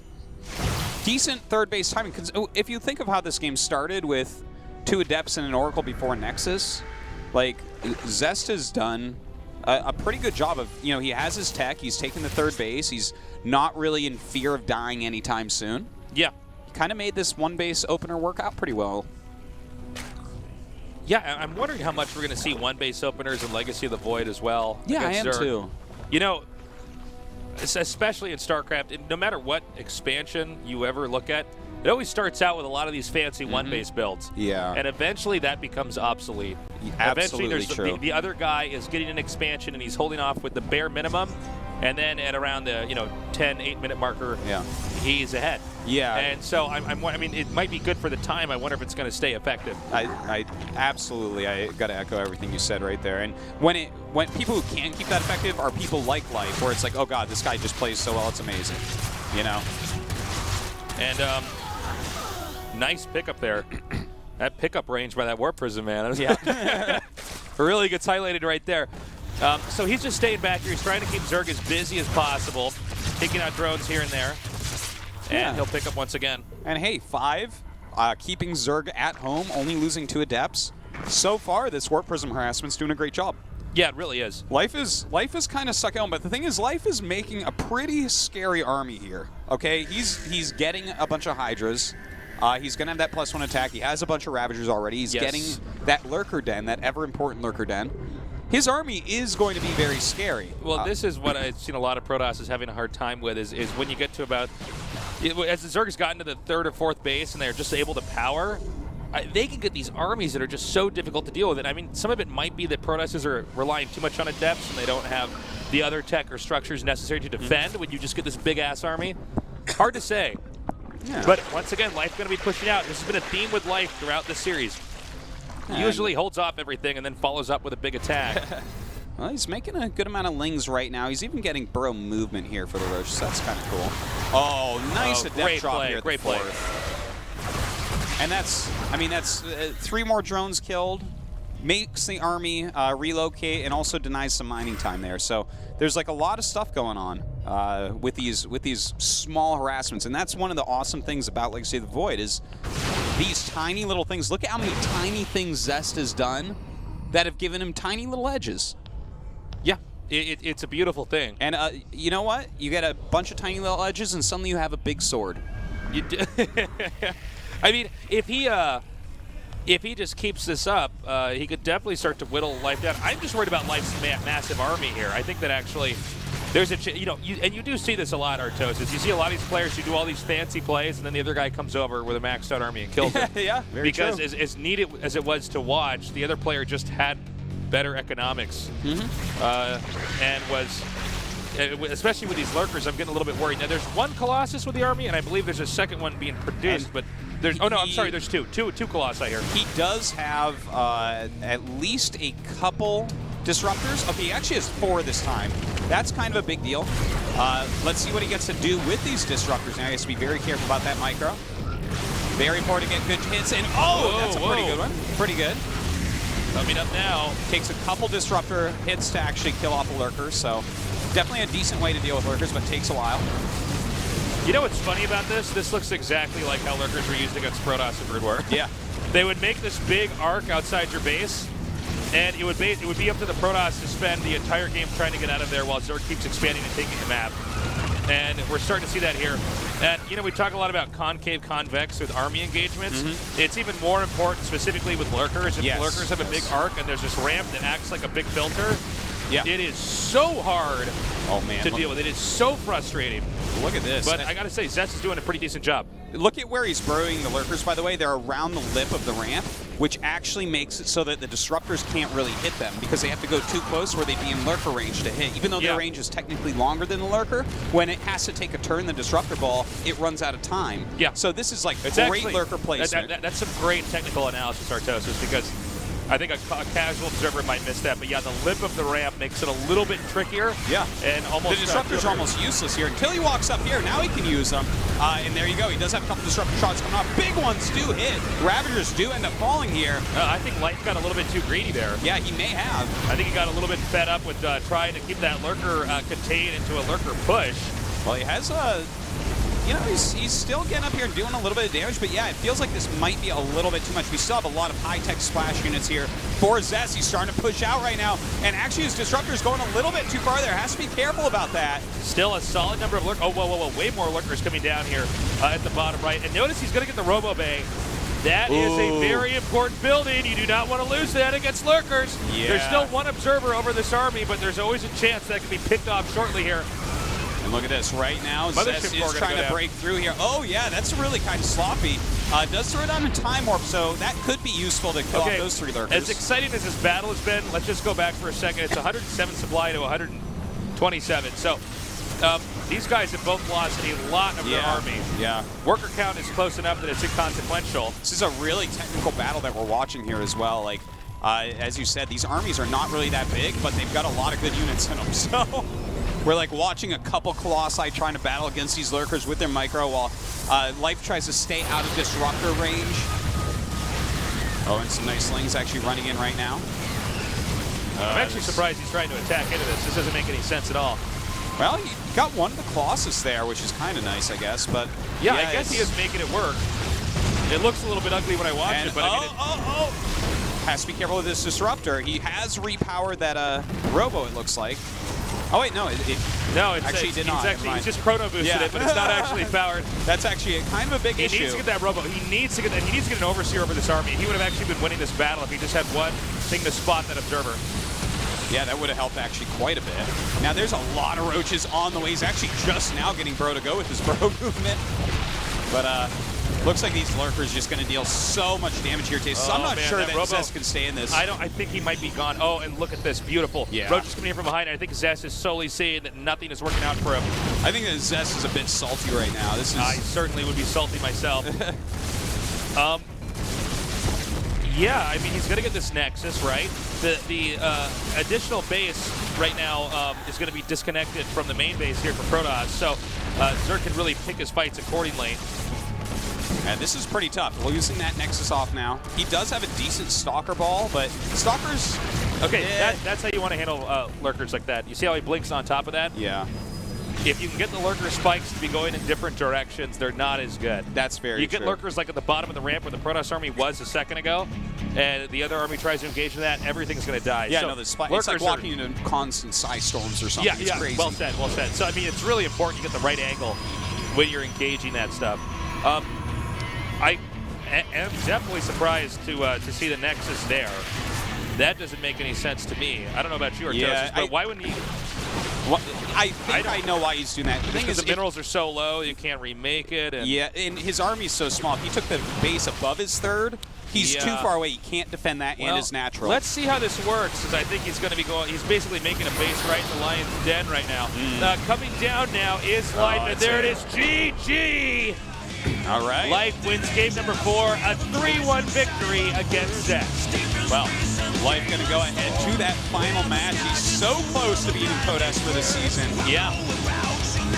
decent 3rd base timing. Because if you think of how this game started with 2 Adepts and an Oracle before Nexus, like, Zest has done a pretty good job of, you know, he has his tech. He's taken the 3rd base. He's not really in fear of dying anytime soon. Yeah. Kind of made this 1 base opener work out pretty well. Yeah, I'm wondering how much we're going to see 1 base openers in Legacy of the Void as well. Yeah, I am too. You know, especially in StarCraft, no matter what expansion you ever look at, it always starts out with a lot of these fancy 1 base builds. Yeah. And eventually that becomes obsolete. Absolutely eventually true. The other guy is getting an expansion and he's holding off with the bare minimum. And then at around the 10, 8-minute marker, he's ahead. Yeah. And so I mean, it might be good for the time. I wonder if it's going to stay effective. I absolutely, I got to echo everything you said right there. And when people who can keep that effective are people like Life, where it's like, oh God, this guy just plays so well, it's amazing. You know. And nice pickup there. That pickup range by that Warp Prism, man. Yeah. Really gets highlighted right there. So he's just staying back here. He's trying to keep Zerg as busy as possible, taking out drones here and there. And he'll pick up once again. And hey, 5, keeping Zerg at home, only losing 2 Adepts. So far, this Warp Prism harassment's doing a great job. Yeah, it really is. Life is kind of sucking on, but the thing is, Life is making a pretty scary army here. Okay, he's getting a bunch of Hydras. He's going to have that +1 attack. He has a bunch of Ravagers already. He's getting that Lurker Den, that ever-important Lurker Den. His army is going to be very scary. Well, this is what I've seen a lot of Protosses having a hard time with is when you get to about, as the Zerg has gotten to the 3rd or 4th base and they're just able to power, they can get these armies that are just so difficult to deal with. And I mean, some of it might be that Protosses are relying too much on Adepts and they don't have the other tech or structures necessary to defend when you just get this big-ass army. Hard to say. Yeah. But once again, Life's going to be pushing out. This has been a theme with Life throughout this series. He usually holds off everything and then follows up with a big attack. Well, he's making a good amount of lings right now. He's even getting burrow movement here for the Roach, so that's kind of cool. Oh, nice Adept drop here at the 4th. And that's, I mean, that's 3 more drones killed, makes the army relocate, and also denies some mining time there. So there's like a lot of stuff going on with these small harassments, and that's one of the awesome things about Legacy of the Void is these tiny little things. Look at how many tiny things Zest has done that have given him tiny little edges. Yeah, it's a beautiful thing. And you know what? You get a bunch of tiny little edges, and suddenly you have a big sword. You do. I mean, if he just keeps this up, he could definitely start to whittle Life down. I'm just worried about Life's massive army here. I think that actually there's a, and you do see this a lot, Artosis. You see a lot of these players who do all these fancy plays, and then the other guy comes over with a maxed out army and kills him. Yeah, very because true. as neat as it was to watch, the other player just had better economics and was, especially with these Lurkers, I'm getting a little bit worried. Now, there's one Colossus with the army, and I believe there's a second one being produced, but there's, oh no, I'm sorry, there's two Colossi here. He does have at least a couple disruptors. Okay, he actually has 4 this time. That's kind of a big deal. Let's see what he gets to do with these disruptors. Now he has to be very careful about that micro. Very important to get good hits, and that's a pretty good one. Pretty good. Coming up now. Takes a couple disruptor hits to actually kill off a Lurker, so definitely a decent way to deal with Lurkers, but takes a while. You know what's funny about this? This looks exactly like how Lurkers were used against Protoss and Brood War. Yeah. They would make this big arc outside your base, and it would be up to the Protoss to spend the entire game trying to get out of there while Zerg keeps expanding and taking the map. And we're starting to see that here. And, you know, we talk a lot about concave, convex with army engagements. It's even more important specifically with Lurkers. If the Lurkers have a big arc and there's this ramp that acts like a big filter, it is so hard to deal with. It is so frustrating. Look at this. But I got to say, Zest is doing a pretty decent job. Look at where he's burrowing the Lurkers, by the way. They're around the lip of the ramp, which actually makes it so that the disruptors can't really hit them because they have to go too close where they'd be in Lurker range to hit. Even though their range is technically longer than the Lurker, when it has to take a turn, the disruptor ball, it runs out of time. Yeah. So this is like great Lurker placement. That's some great technical analysis, Artosis, because I think a casual observer might miss that, but yeah, the lip of the ramp makes it a little bit trickier. Yeah. And almost the disruptors are almost useless here until he walks up here. Now he can use them. And there you go. He does have a couple disruptor shots coming off. Big ones do hit. Ravagers do end up falling here. I think Light got a little bit too greedy there. Yeah, he may have. I think he got a little bit fed up with trying to keep that Lurker contained into a Lurker push. Well, he has a... You know, he's still getting up here and doing a little bit of damage, but yeah, it feels like this might be a little bit too much. We still have a lot of high-tech splash units here for Zest. He's starting to push out right now, and actually his disruptor's going a little bit too far there. Has to be careful about that. Still a solid number of Lurkers. Oh, whoa, way more Lurkers coming down here at the bottom right. And notice he's going to get the Robo Bay. That is a very important building. You do not want to lose that against Lurkers. Yeah. There's still one observer over this army, but there's always a chance that can be picked off shortly here. And look at this right now. Zest is trying to break through here. Oh, yeah, that's really kind of sloppy. Does throw it on a time warp, so that could be useful to kill off those 3 Lurkers. As exciting as this battle has been, let's just go back for a second. It's 107 supply to 127. So these guys have both lost a lot of their army. Yeah. Worker count is close enough that it's inconsequential. This is a really technical battle that we're watching here as well. Like, as you said, these armies are not really that big, but they've got a lot of good units in them. So we're like watching a couple Colossi trying to battle against these Lurkers with their micro while Life tries to stay out of disruptor range. Oh, and some nice slings actually running in right now. I'm actually surprised he's trying to attack into this. This doesn't make any sense at all. Well, he got one of the Colossus there, which is kind of nice, I guess. But yeah, I guess he is making it work. It looks a little bit ugly when I watch it, but I mean, has to be careful with this disruptor. He has repowered that Robo, it looks like. Oh wait, no, no, it actually did not. He's just chrono boosted it, but it's not actually powered. That's actually kind of a big issue. He needs to get that robo. He needs to get an overseer over this army. He would have actually been winning this battle if he just had one thing to spot that observer. Yeah, that would have helped actually quite a bit. Now there's a lot of roaches on the way. He's actually just now getting Bro to go with his Bro movement. But looks like these lurkers just going to deal so much damage here, Taste. So I'm not sure that Zest can stay in this. I think he might be gone. Oh, and look at this. Beautiful. Yeah. Roach is coming in from behind. I think Zest is solely seeing that nothing is working out for him. I think that Zest is a bit salty right now. I certainly would be salty myself. Yeah, I mean, he's going to get this Nexus, right? The additional base right now is going to be disconnected from the main base here for Protoss, so Zerg can really pick his fights accordingly. And this is pretty tough. Losing that Nexus off now. He does have a decent Stalker ball, but Stalkers... Okay, that's how you want to handle lurkers like that. You see how he blinks on top of that? Yeah. If you can get the lurker spikes to be going in different directions, they're not as good. That's very true. You get lurkers like at the bottom of the ramp where the Protoss army was a second ago, and the other army tries to engage in that, everything's going to die. Yeah, so no, it's like walking into constant psi storms or something. Yeah, it's crazy. Well said, well said. So, I mean, it's really important you get the right angle when you're engaging that stuff. I am definitely surprised to see the Nexus there. That doesn't make any sense to me. I don't know about you, Artosis, but why wouldn't he? Well, I think I know why he's doing that. The thing is, the minerals are so low, you can't remake it. And yeah, and his army's so small. If he took the base above his third, he's too far away. He can't defend that and his natural. Let's see how this works, because I think he's going to be going. He's basically making a base right in the Lion's Den right now. Coming down now is Life, and there it is. GG. All right. Life wins game number 4, a 3-1 victory against Zest. Well, Life going to go ahead to that final match. He's so close to beating Codes for the season. Yeah.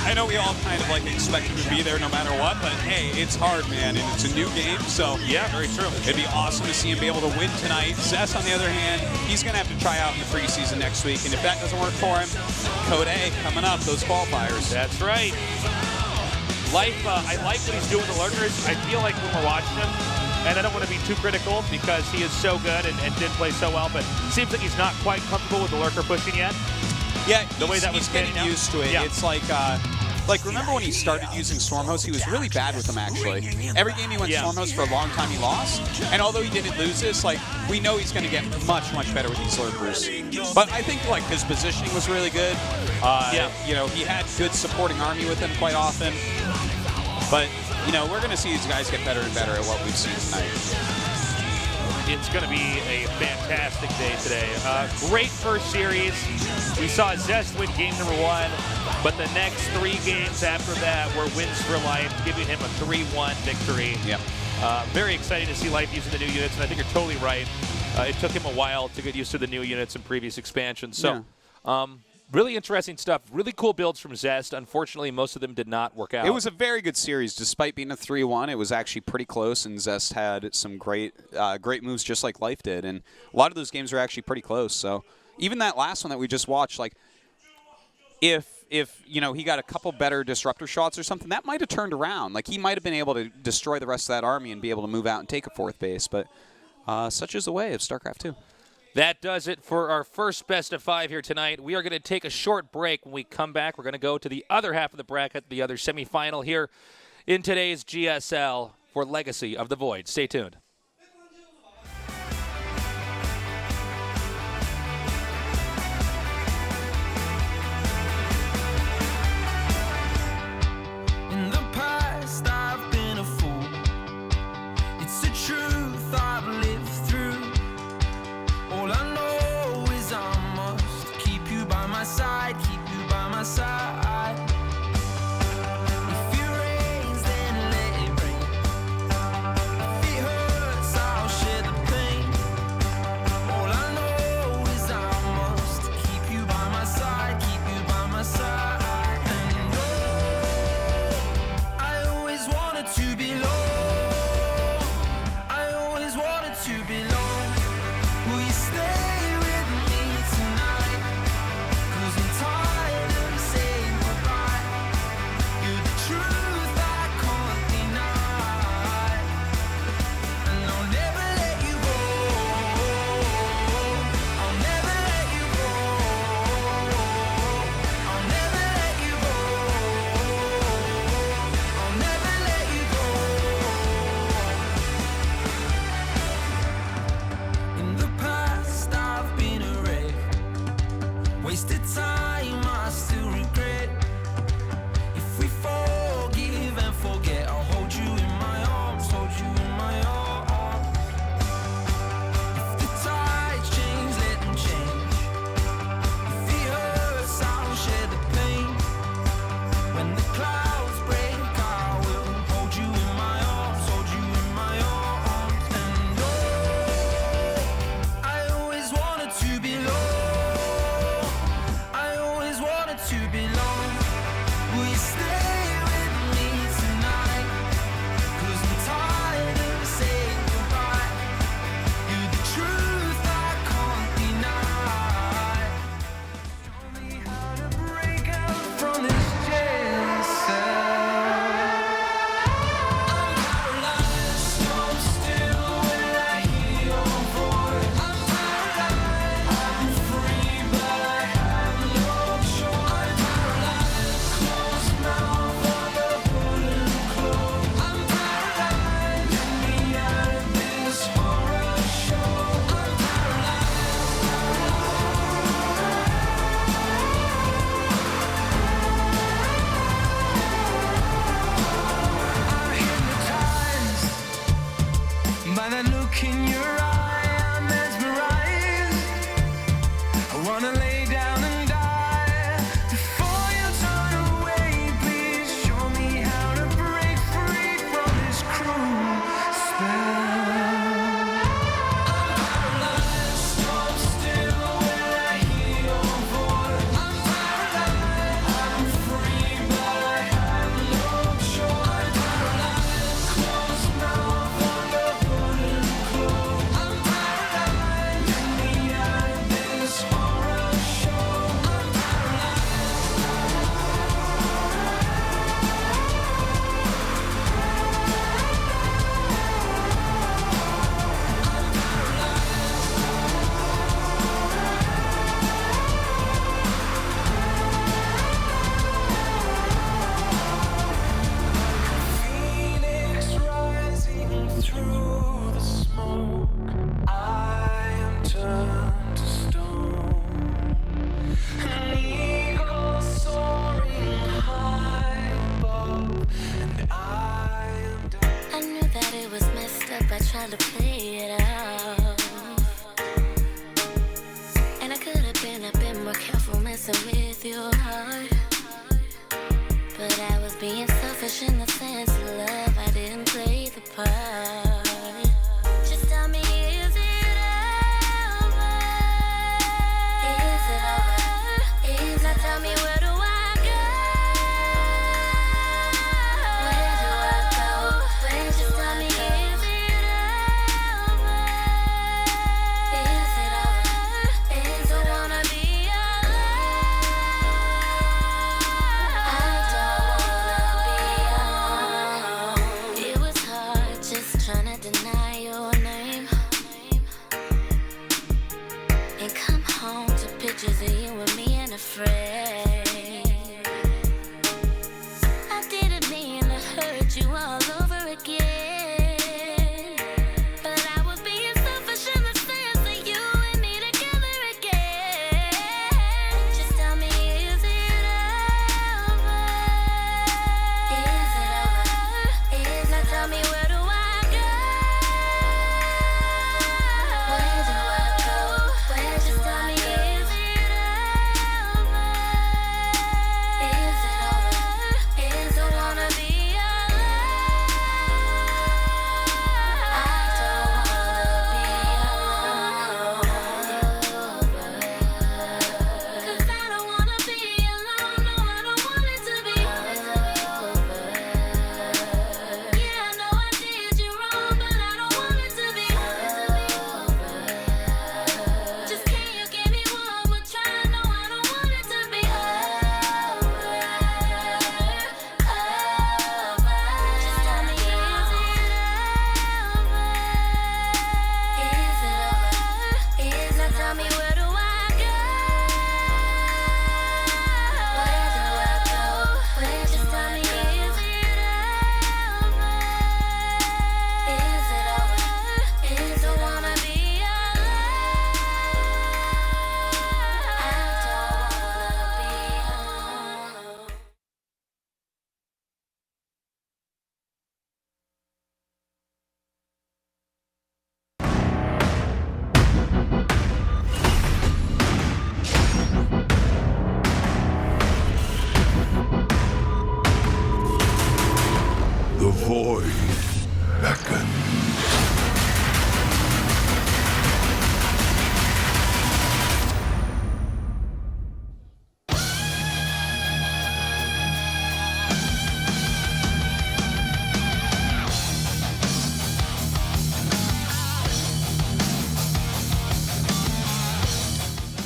I know we all kind of like expect him to be there no matter what, but hey, it's hard, man, and it's a new game, so yeah, very true. It'd be awesome to see him be able to win tonight. Zest, on the other hand, he's going to have to try out in the preseason next week, and if that doesn't work for him, Code A coming up, those qualifiers. That's right. Life, I like what he's doing with the lurkers. I feel like when we're watching him, and I don't want to be too critical because he is so good and did play so well, but it seems like he's not quite comfortable with the lurker pushing yet. Yeah, the way that he's getting used to it. Yeah. It's like remember when he started using Stormhost? He was really bad with them, actually. Every game he went Stormhost for a long time, he lost. And although he didn't lose this, like, we know he's going to get much, much better with these lurkers. But I think, like, his positioning was really good. You know, he had good supporting army with him quite often. But, you know, we're going to see these guys get better and better at what we've seen tonight. It's going to be a fantastic day today. Great first series. We saw Zest win game number 1, but the next 3 games after that were wins for Life, giving him a 3-1 victory. Yep. Very exciting to see Life using the new units, and I think you're totally right. It took him a while to get used to the new units in previous expansions. So, really interesting stuff. Really cool builds from Zest. Unfortunately, most of them did not work out. It was a very good series. Despite being a 3-1, it was actually pretty close, and Zest had some great moves just like Life did. And a lot of those games were actually pretty close. So even that last one that we just watched, like, if you know, he got a couple better disruptor shots or something, that might have turned around. Like, he might have been able to destroy the rest of that army and be able to move out and take a 4th base. But such is the way of StarCraft 2. That does it for our first best of 5 here tonight. We are going to take a short break. When we come back, we're going to go to the other half of the bracket, the other semifinal here in today's GSL for Legacy of the Void. Stay tuned. In the past, I've been a fool. It's the truth I've lived through. All I know is I must keep you by my side, keep you by my side. If it rains, then let it rain. If it hurts, I'll share the pain. All I know is I must keep you by my side, keep you by my side. And oh, I always wanted to belong. I always wanted to belong. Will you stay with me tonight? 'Cause I'm tired of saying goodbye. You're the truth I can't deny. And I'll never let you go. I'll never let you go. tried to play it off. And I could have been a bit more careful messing with your heart. But I was being selfish in the sense of love. I didn't play the part. Just tell me, is it over? Is it over? Is it? Tell me, where do I go? Where do I go? Just tell me, is it over? Is it over? Is it wanna be alone? I don't wanna be alone. It was hard just trying to deny your name and come home to pictures of you and me and a friend. I didn't mean to hurt you all over again, but I was being selfish in the sense of you and me together again. Just tell me, is it over? Is it over? Is it? Tell me, where do I go? Where do I go? Just tell me, is it over? Is it over? Is it wanna be alone? I don't wanna be alone. 'Cause I don't wanna be alone. No, I don't want it to be over. Yeah, I know I did you wrong, but I don't want it to be over. Just can you give me one more try? No, I don't want it to be over. Just tell me, is it over? Is it over? Is it? Tell me, where do I go? Where do I go? Just tell me, is it over? Is it over? Is it wanna be alone? I don't wanna be alone. The void beckons.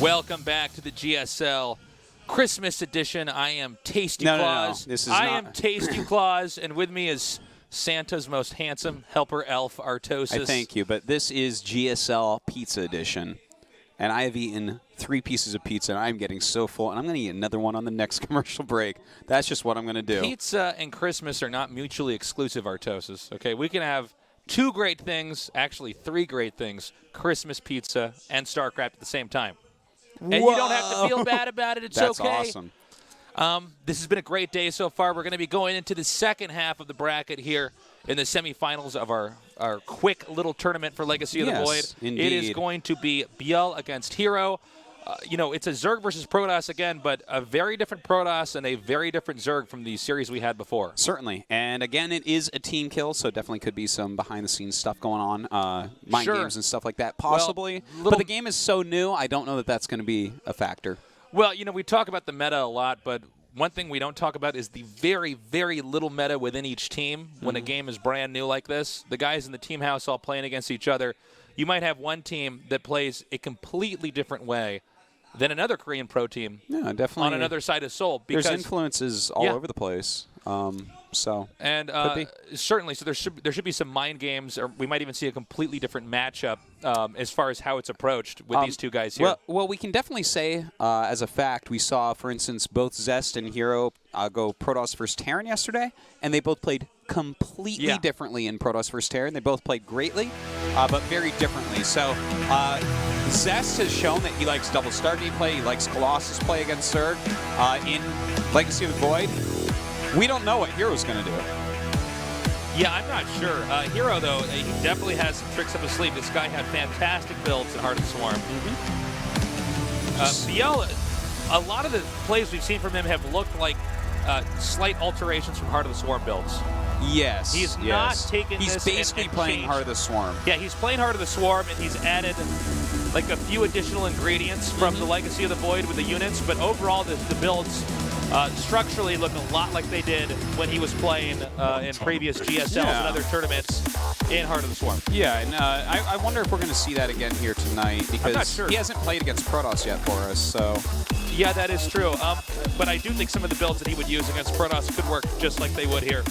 Welcome back to the GSL Christmas edition. I am Tasty No, no, no. Claus. This is I not- am Tasty Claus, and with me is Santa's most handsome helper elf, Artosis. I thank you, but this is GSL Pizza Edition, and I have eaten 3 pieces of pizza, and I'm getting so full, and I'm going to eat another one on the next commercial break. That's just what I'm going to do. Pizza and Christmas are not mutually exclusive, Artosis. Okay, we can have 2 great things, actually 3 great things, Christmas pizza and StarCraft at the same time. And you don't have to feel bad about it. It's That's okay. awesome. This has been a great day so far. We're going to be going into the second half of the bracket here in the semifinals of our quick little tournament for Legacy of the Void. Yes, It is indeed. going to be Byul against Hero. It's a Zerg versus Protoss again, but a very different Protoss and a very different Zerg from the series we had before. Certainly. And again, it is a team kill, so definitely could be some behind-the-scenes stuff going on, mind Sure. games and stuff like that, possibly. little- But the game is so new, I don't know that that's going to be a factor. Well, we talk about the meta a lot, but one thing we don't talk about is the very, very little meta within each team when a game is brand new like this. The guys in the team house all playing against each other. You might have one team that plays a completely different way than another Korean pro team Yeah, definitely. on another side of Seoul. Because, There's influences all Yeah. over the place. So And Could be. certainly, so there should be some mind games, or we might even see a completely different matchup as far as how it's approached with these two guys here. Well, we can definitely say, as a fact, we saw, for instance, both Zest and Hero go Protoss versus Terran yesterday, and they both played completely Yeah. differently in Protoss versus Terran. They both played greatly, but very differently. So Zest has shown that he likes double Stargate play. He likes Colossus play against Zerg. In Legacy of the Void, we don't know what Hero's going to do. Yeah, I'm not sure. Hero, though, he definitely has some tricks up his sleeve. This guy had fantastic builds in Heart of the Swarm. Byul, a lot of the plays we've seen from him have looked like slight alterations from Heart of the Swarm builds. Yes. He's not taken He's this basically and playing changed. Heart of the Swarm. Yeah, he's playing Heart of the Swarm, and he's added like a few additional ingredients from the Legacy of the Void with the units, but overall the builds structurally look a lot like they did when he was playing in previous GSLs and other tournaments in Heart of the Swarm. Yeah, and I wonder if we're going to see that again here tonight, because I'm not sure. he hasn't played against Protoss yet for us, so... Yeah, that is true. But I do think some of the builds that he would use against Protoss could work just like they would here.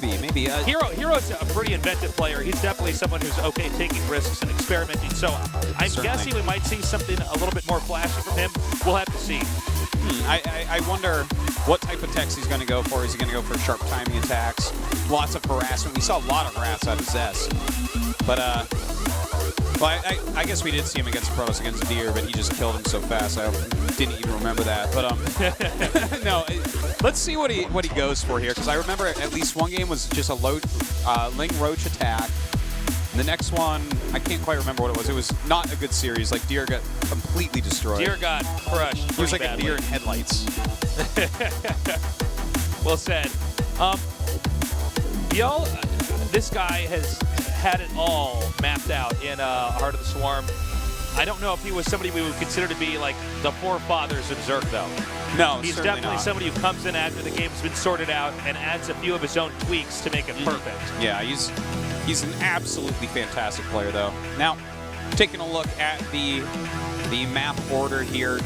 Maybe. Hero's a pretty inventive player. He's definitely someone who's okay taking risks and experimenting. So I'm guessing we might see something a little bit more flashy from him. We'll have to see. I wonder what type of techs he's going to go for. Is he going to go for sharp timing attacks? Lots of harassment. We saw a lot of harass out of Zest. But, well, I guess we did see him against Protoss against Deer, but he just killed him so fast I didn't even remember that. But no, let's see what he goes for here, because I remember at least one game was just a Ling Roach attack. And the next one, I can't quite remember what it was. It was not a good series. Like, Deer got completely destroyed. Deer got crushed. He was like badly. a deer in headlights. Well said. Byul, this guy has had it all mapped out in Heart of the Swarm. I don't know if he was somebody we would consider to be like the forefathers of Zerg, though. No, he's certainly definitely not. somebody who comes in after the game's been sorted out and adds a few of his own tweaks to make it perfect. Yeah, he's an absolutely fantastic player, though. Now, taking a look at the map order here,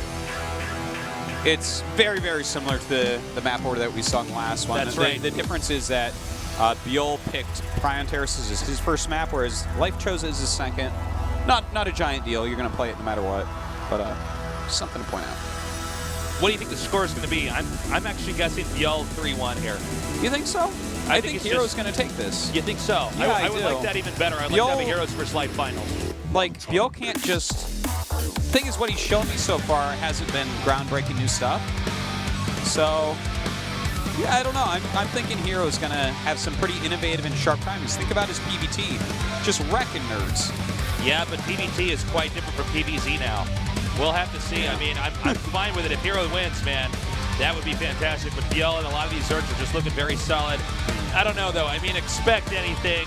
it's very, very similar to the map order that we saw in the last one. That's right. The difference is that Byul picked Prion Terraces as his first map, whereas Life chose it as his second. Not a giant deal. You're going to play it no matter what, but something to point out. What do you think the score is going to be? I'm actually guessing Byul 3-1 here. You think so? I think it's Hero's just- going to take this. You think so? Yeah, I I would do. like that even better. I'd like to have a Heroes versus Life Finals. Like, Byul can't just... Thing is, what he's shown me so far hasn't been groundbreaking new stuff. So, yeah, I don't know. I'm thinking Hero's going to have some pretty innovative and sharp timings. Think about his PvT. Just wrecking nerds. Yeah, but PvT is quite different from PvZ now. We'll have to see. Yeah. I mean, I'm fine with it. If Hero wins, man, that would be fantastic. But Byul and a lot of these Zergs are just looking very solid. I don't know, though. I mean, expect anything.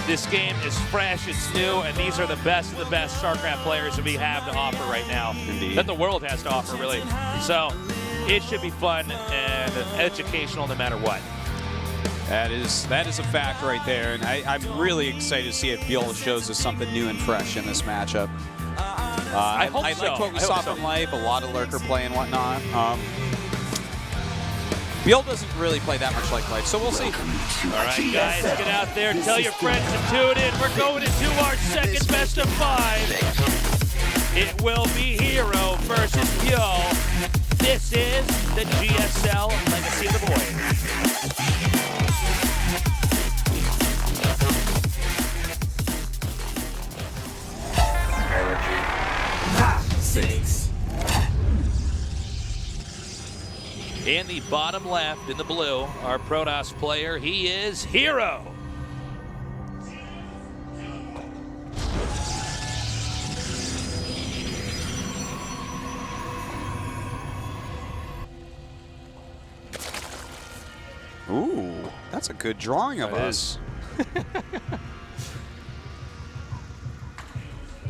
This game is fresh, it's new, and these are the best of the best StarCraft players that we have to offer right now. Indeed. That the world has to offer, really. So it should be fun and educational no matter what. That is a fact right there, and I'm really excited to see if Byul shows us something new and fresh in this matchup. I hope I so. liked what we I hope saw so. from Life, a lot of lurker play and whatnot. Byul doesn't really play that much like Life, so we'll see. All right, guys, get out there, tell your friends to tune in. We're going into our second best of 5. It will be Hero versus Byul. This is the GSL Legacy of the Void. In the bottom left, in the blue, our Protoss player, he is Hero. Ooh, that's a good drawing of That us.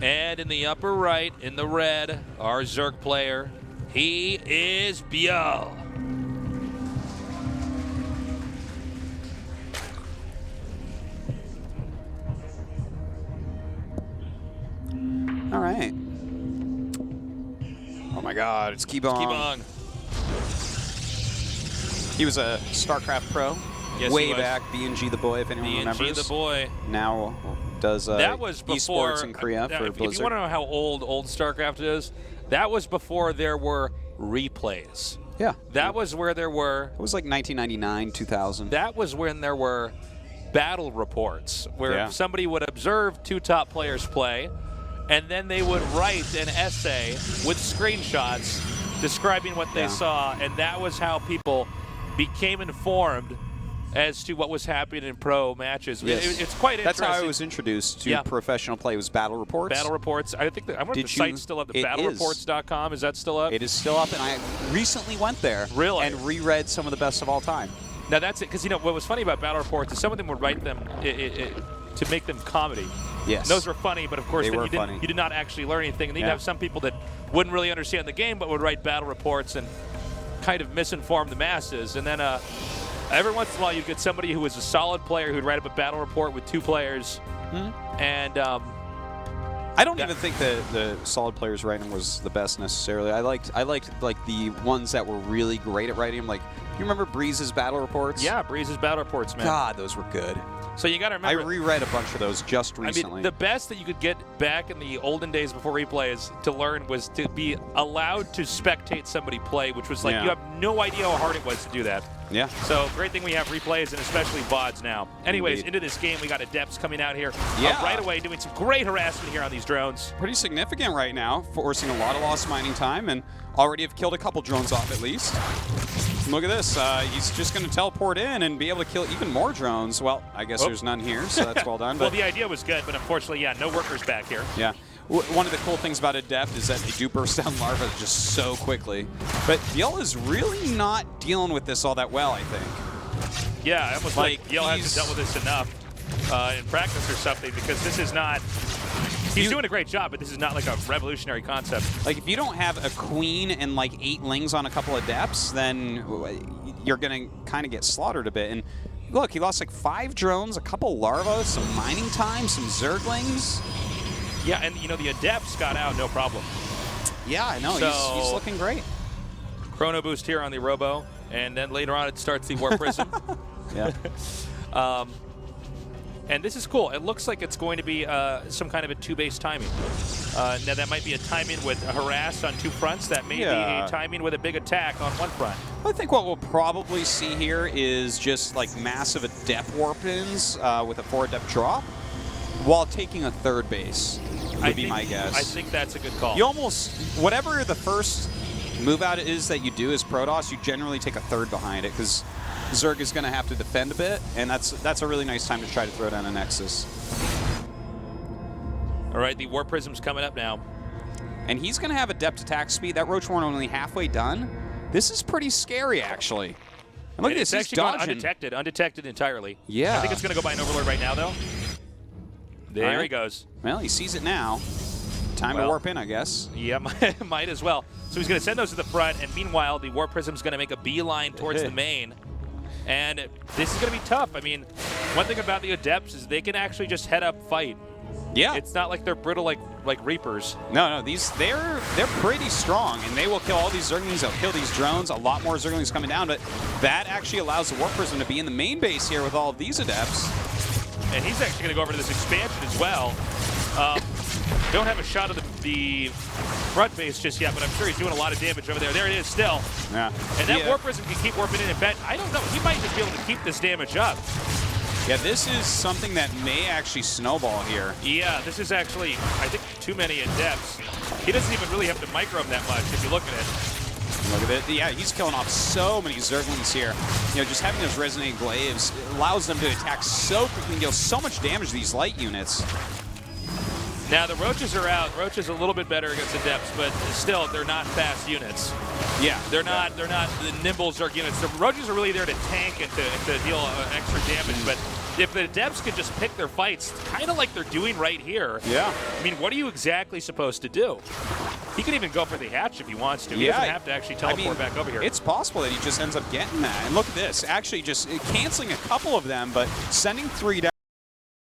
And in the upper right, in the red, our Zerg player, he is Byul. All right. Oh my God, it's Kibong. Kibong. He was a StarCraft pro. Yes, way he was. back, ENG the boy, if anyone remembers. ENG the boy. Now does That was before esports in Korea for if Blizzard. you want to know how old StarCraft is, that was before there were replays. Yeah. That was where there were. It was like 1999, 2000. That was when there were battle reports where Yeah. somebody would observe two top players play, and then they would write an essay with screenshots describing what they Yeah. saw, and that was how people became informed as to what was happening in pro matches. Yes. It's quite interesting. That's how I was introduced to professional play, was Battle Reports. Battle Reports. I think I wonder if the site's still up. The battlereports.com, is that still up? It is still up, and I recently went there and reread some of the best of all time. Now that's it, because what was funny about Battle Reports is some of them would write them to make them comedy. Yes. And those were funny, but of course you did not actually learn anything. And then you'd have some people that wouldn't really understand the game, but would write Battle Reports and kind of misinform the masses. And then every once in a while you'd get somebody who was a solid player who'd write up a Battle Report with 2 players. And I don't even think the solid players writing was the best necessarily. I liked like the ones that were really great at writing them. Like, you remember Breeze's Battle Reports? Yeah, Breeze's Battle Reports, man. God, those were good. So you got to remember. I reread a bunch of those just recently. I mean, the best that you could get back in the olden days before replays to learn was to be allowed to spectate somebody play, which was like you have no idea how hard it was to do that. Yeah. So great thing we have replays and especially VODs now. Anyways, into this game, we got Adepts coming out here right away, doing some great harassment here on these drones. Pretty significant right now, forcing a lot of lost mining time, and already have killed a couple drones off at least. Look at this. He's just going to teleport in and be able to kill even more drones. Well, I guess there's none here, so that's well done. Well, the idea was good, but unfortunately, no workers back here. Yeah. One of the cool things about Adept is that they do burst down larvae just so quickly. But Byul is really not dealing with this all that well, I think. Yeah, almost like Byul hasn't dealt with this enough in practice or something, because this is not... He's doing a great job, but this is not like a revolutionary concept. Like, if you don't have a queen and like 8 lings on a couple of Adepts, then you're going to kind of get slaughtered a bit. And look, he lost like 5 drones, a couple larvae, some mining time, some Zerglings. Yeah, and the Adepts got out no problem. Yeah, I know. So, he's looking great. Chrono boost here on the Robo, and then later on it starts the War Prism. Yeah. And this is cool. It looks like it's going to be some kind of a 2-base timing. Now, that might be a timing with a harass on 2 fronts. That may be a timing with a big attack on 1 front. I think what we'll probably see here is just like massive Adept warp-ins with a 4 Adept drop while taking a 3rd base would be my guess. I think that's a good call. You almost, whatever the first move out is that you do as Protoss, you generally take a 3rd behind it, because Zerg is going to have to defend a bit, and that's a really nice time to try to throw down a Nexus. All right, the War Prism's coming up now. And he's going to have Adept attack speed. That Roach Warren only halfway done. This is pretty scary, actually. And look at this, he's dodging. Undetected entirely. Yeah. I think it's going to go by an Overlord right now, though. There he goes. Well, he sees it now. Time to warp in, I guess. Yeah, might as well. So he's going to send those to the front, and meanwhile, the War Prism's going to make a beeline towards the main. And this is going to be tough. I mean, one thing about the Adepts is they can actually just head up fight. Yeah. It's not like they're brittle like Reapers. No, they're pretty strong, and they will kill all these Zerglings. They'll kill these drones. A lot more Zerglings coming down, but that actually allows the War Prism to be in the main base here with all of these Adepts. And he's actually going to go over to this expansion as well. Don't have a shot of the front base just yet, but I'm sure he's doing a lot of damage over there. There it is still. Yeah. And that War Prism can keep warping in and bet. I don't know. He might just be able to keep this damage up. Yeah, this is something that may actually snowball here. Yeah, this is actually, I think, too many Adepts. He doesn't even really have to micro him that much if you look at it. Look at it. Yeah, he's killing off so many Zerglings here. Just having those resonating glaives allows them to attack so quickly and deal so much damage to these light units. Now, the Roaches are out. Roach is a little bit better against Adepts, but still, they're not fast units. Yeah. They're not the nimble Zerg units. The Roaches are really there to tank and to deal extra damage, but if the Adepts could just pick their fights, kind of like they're doing right here. Yeah. I mean, what are you exactly supposed to do? He can even go for the hatch if he wants to. He doesn't have to actually teleport back over here. It's possible that he just ends up getting that. And look at this. Actually just canceling a couple of them, but sending 3 down.